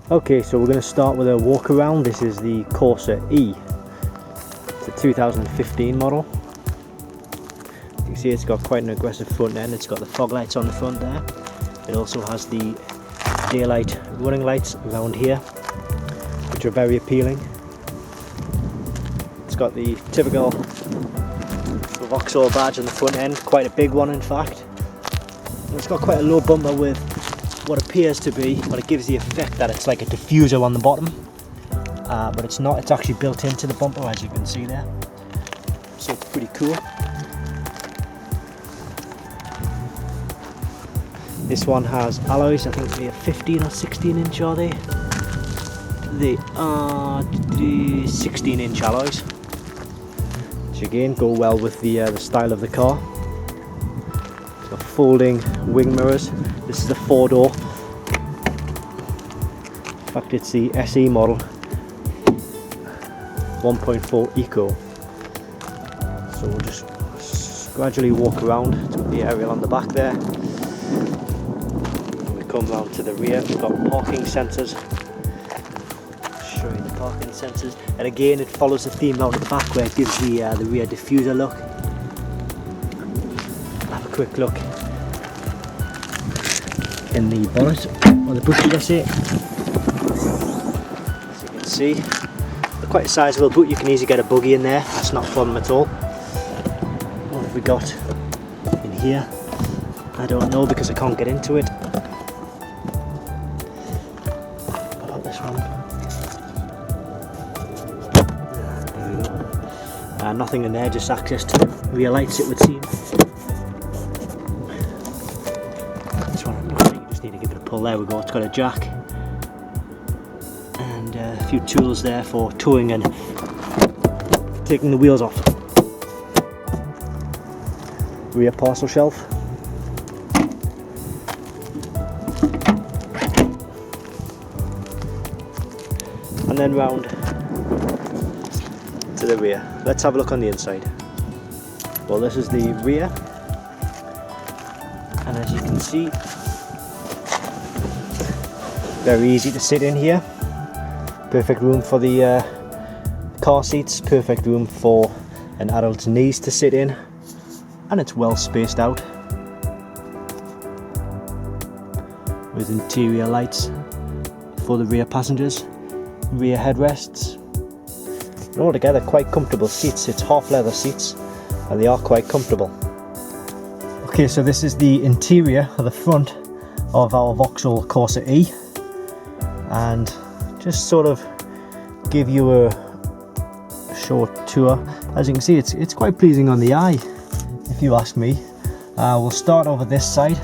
Okay, so we're going to start with a walk around. This is the Corsa E. It's a 2015 model. You can see it's got quite an aggressive front end. It's got the fog lights on the front there. It also has the daylight running lights around here, which are very appealing. It's got the typical Vauxhall badge on the front end, quite a big one in fact. And it's got quite a low bumper with what appears to be, but it gives the effect that it's like a diffuser on the bottom, but it's not. It's actually built into the bumper, as you can see there, so it's pretty cool. This one has alloys. I think they're 15 or 16 inch, are they? They are the 16-inch alloys, which again go well with the style of the car. It's got folding wing mirrors. This is the 4-door. In fact, it's the SE model 1.4 Eco. So we'll just gradually walk around to the aerial on the back there. We come round to the rear. We've got parking sensors. Show you the parking sensors, and again it follows the theme round at the back where it gives the rear diffuser look. Have a quick look in the bonnet, or the boot, should I say. As you can see, they're quite a sizable boot. You can easily get a buggy in there, that's not a problem at all. What have we got in here? I don't know because I can't get into it. What about this one? There we go. Nothing in there, just access to the rear lights, it would seem. Need to give it a pull. There we go. It's got a jack and a few tools there for towing and taking the wheels off. Rear parcel shelf. And then round to the rear. Let's have a look on the inside. Well, this is the rear, and as you can see, very easy to sit in here. Perfect room for the car seats, perfect room for an adult's knees to sit in, and it's well spaced out with interior lights for the rear passengers, rear headrests, and altogether quite comfortable seats. It's half leather seats and they are quite comfortable. Okay, so this is the interior of the front of our Vauxhall Corsa E. And just sort of give you a short tour. As you can see, it's quite pleasing on the eye, if you ask me. We'll start over this side.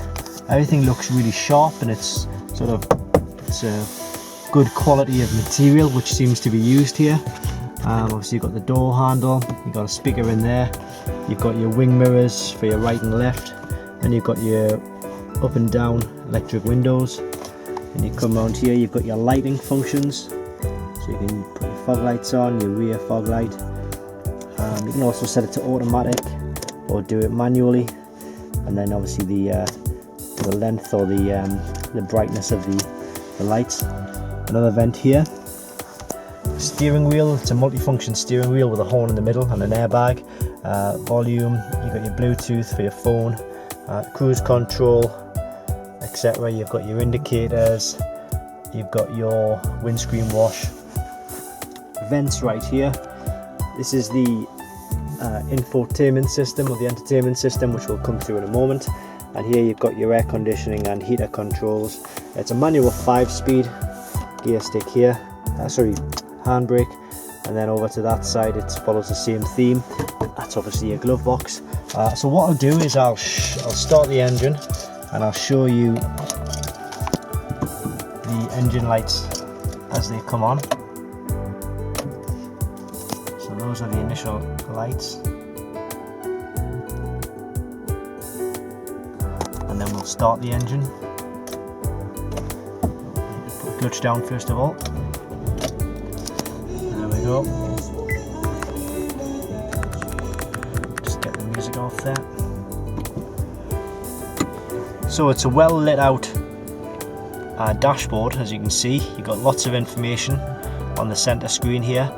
Everything looks really sharp, and it's a good quality of material which seems to be used here. Obviously you've got the door handle, you've got a speaker in there, you've got your wing mirrors for your right and left, and you've got your up and down electric windows. And you come around here, you've got your lighting functions, so you can put your fog lights on, your rear fog light. You can also set it to automatic or do it manually, and then obviously the length or the brightness of the lights. Another vent here. Steering wheel, it's a multi-function steering wheel with a horn in the middle and an airbag. Volume, you've got your Bluetooth for your phone, cruise control, etc. You've got your indicators, you've got your windscreen wash, vents right here. This is the infotainment system, or the entertainment system, which will come through in a moment. And here you've got your air conditioning and heater controls. It's a manual 5-speed gear stick here, handbrake, and then over to that side it follows the same theme. That's obviously your glove box. So what I'll do is I'll start the engine, and I'll show you the engine lights as they come on. So those are the initial lights, and then we'll start the engine. Put the clutch down first of all. There we go. Just get the music off there. So it's a well lit out dashboard. As you can see, you've got lots of information on the center screen here.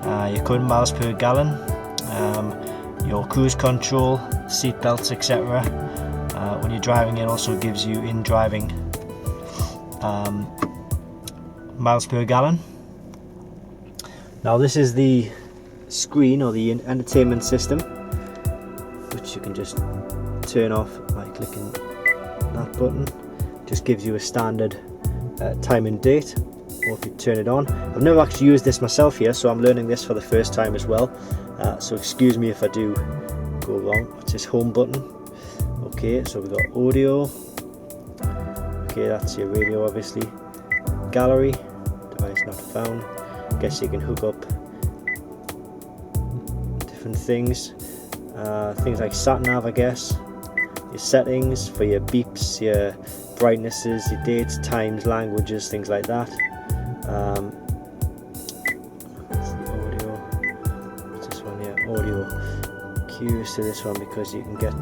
Your current miles per gallon, your cruise control, seat belts, etc. When you're driving, it also gives you in driving miles per gallon. Now this is the screen, or the entertainment system, which you can just turn off by clicking that button. Just gives you a standard time and date, or if you turn it on. I've never actually used this myself here, so I'm learning this for the first time as well, so excuse me if I do go wrong. What's this home button? Okay, so we've got audio. Okay, that's your radio obviously. Gallery, device not found. Guess you can hook up different things, things like sat nav, I guess. Your settings for your beeps, your brightnesses, your dates, times, languages, things like that. That's the audio. What's this one here? Audio. Curious to this one because you can get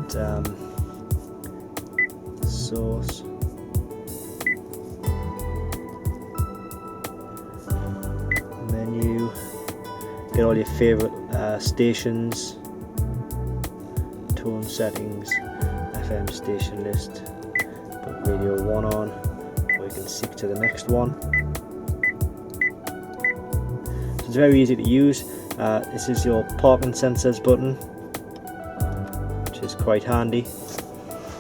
source. Menu. Get all your favorite stations, tone settings, FM station list. Put radio 1 on, or you can seek to the next one. So it's very easy to use. This is your parking sensors button, which is quite handy.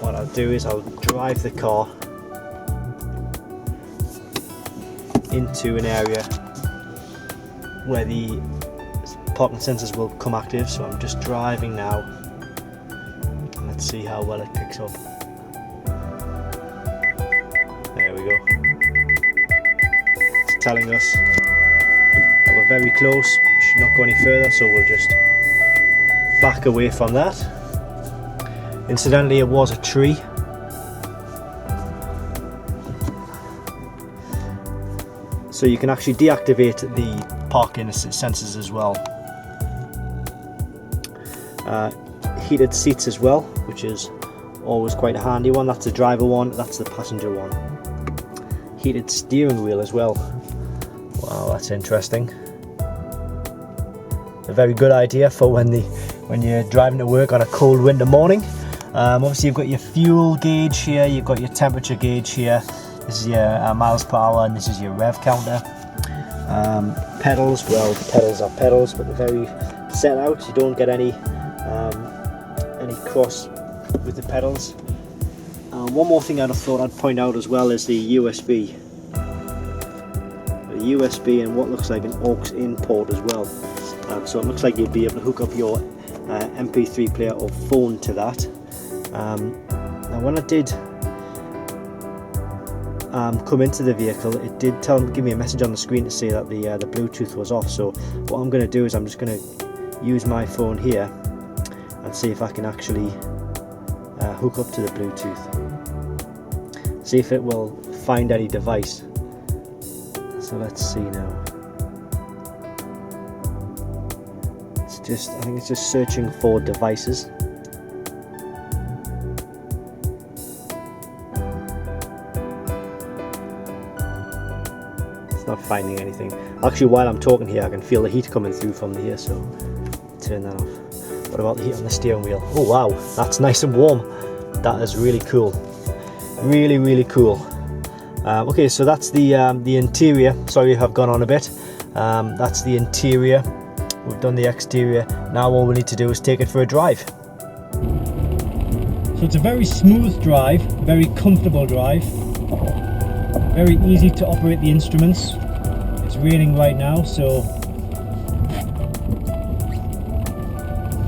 What I'll do is I'll drive the car into an area where the parking sensors will come active. So I'm just driving now, and let's see how well it picks up. There we go. It's telling us that we're very close. We should not go any further, so we'll just back away from that. Incidentally, it was a tree. So you can actually deactivate the parking sensors as well. Heated seats as well, which is always quite a handy one. That's the driver one, that's the passenger one. Heated steering wheel as well. Wow, that's interesting. A very good idea for when you're driving to work on a cold winter morning. Obviously you've got your fuel gauge here, you've got your temperature gauge here. This is your miles per hour, and this is your rev counter. Pedals, well, pedals are pedals, but they're very set out. You don't get any cross with the pedals. One more thing I thought I'd point out as well is the USB. The USB and what looks like an aux in port as well. So it looks like you'd be able to hook up your MP3 player or phone to that. Now when I did come into the vehicle, it did give me a message on the screen to say that the Bluetooth was off. So what I'm going to do is I'm just going to use my phone here and see if I can actually hook up to the Bluetooth. See if it will find any device. So let's see now. I think it's just searching for devices. It's not finding anything. Actually, while I'm talking here, I can feel the heat coming through from here, so turn that off. What about the heat on the steering wheel? Oh wow, that's nice and warm. That is really cool. Really, really cool. Okay, so that's the interior. Sorry if I've gone on a bit. That's the interior. We've done the exterior. Now all we need to do is take it for a drive. So it's a very smooth drive, very comfortable drive. Very easy to operate the instruments. It's raining right now, so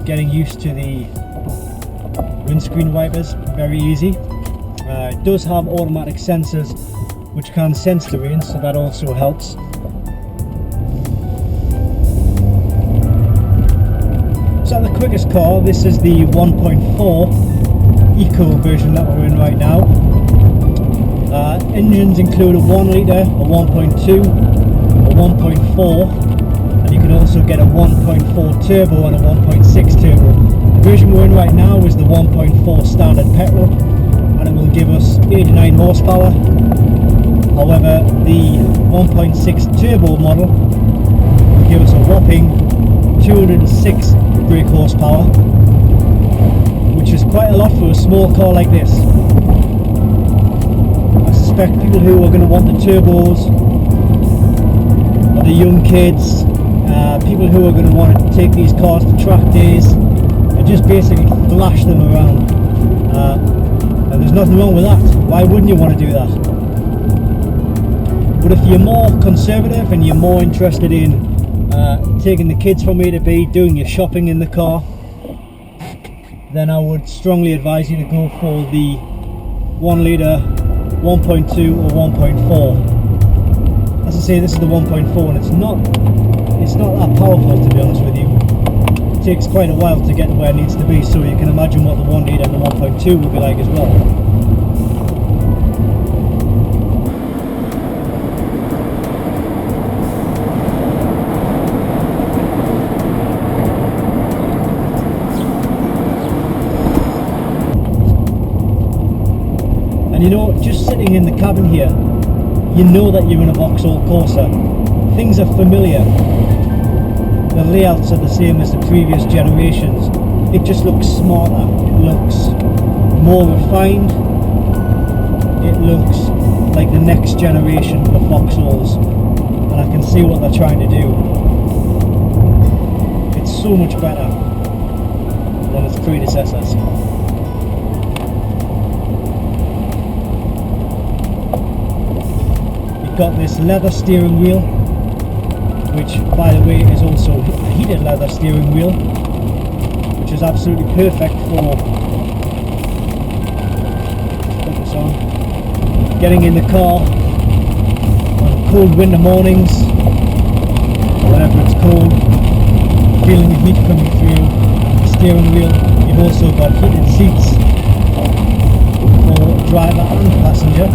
getting used to the windscreen wipers, very easy. It does have automatic sensors which can sense the rain, so that also helps. So the quickest car, this is the 1.4 Eco version that we're in right now. Engines include a 1 litre, a 1.2, a 1.4, and you can also get a 1.4 turbo and a 1.6 turbo. The version we're in right now is the 1.4 standard petrol, and it will give us 89 horsepower. However, the 1.6 turbo model will give us a whopping 206 brake horsepower, which is quite a lot for a small car like this. I suspect people who are going to want the turbos are the young kids, people who are going to want to take these cars to track days and just basically flash them around. And there's nothing wrong with that. Why wouldn't you want to do that? But if you're more conservative and you're more interested in taking the kids from A to B, doing your shopping in the car, then I would strongly advise you to go for the 1 litre 1.2 or 1.4. As I say, this is the 1.4 and it's not that powerful, to be honest with you. It takes quite a while to get to where it needs to be, so you can imagine what the 1 litre and the 1.2 will be like as well. You know, just sitting in the cabin here, you know that you're in a Vauxhall Corsa. Things are familiar. The layouts are the same as the previous generations. It just looks smarter. It looks more refined. It looks like the next generation of Vauxhalls. And I can see what they're trying to do. It's so much better than its predecessors. Got this leather steering wheel, which by the way is also a heated leather steering wheel, which is absolutely perfect for focus on getting in the car on cold winter mornings, or whenever it's cold, feeling the heat coming through the steering wheel. You've also got heated seats for driver and passenger.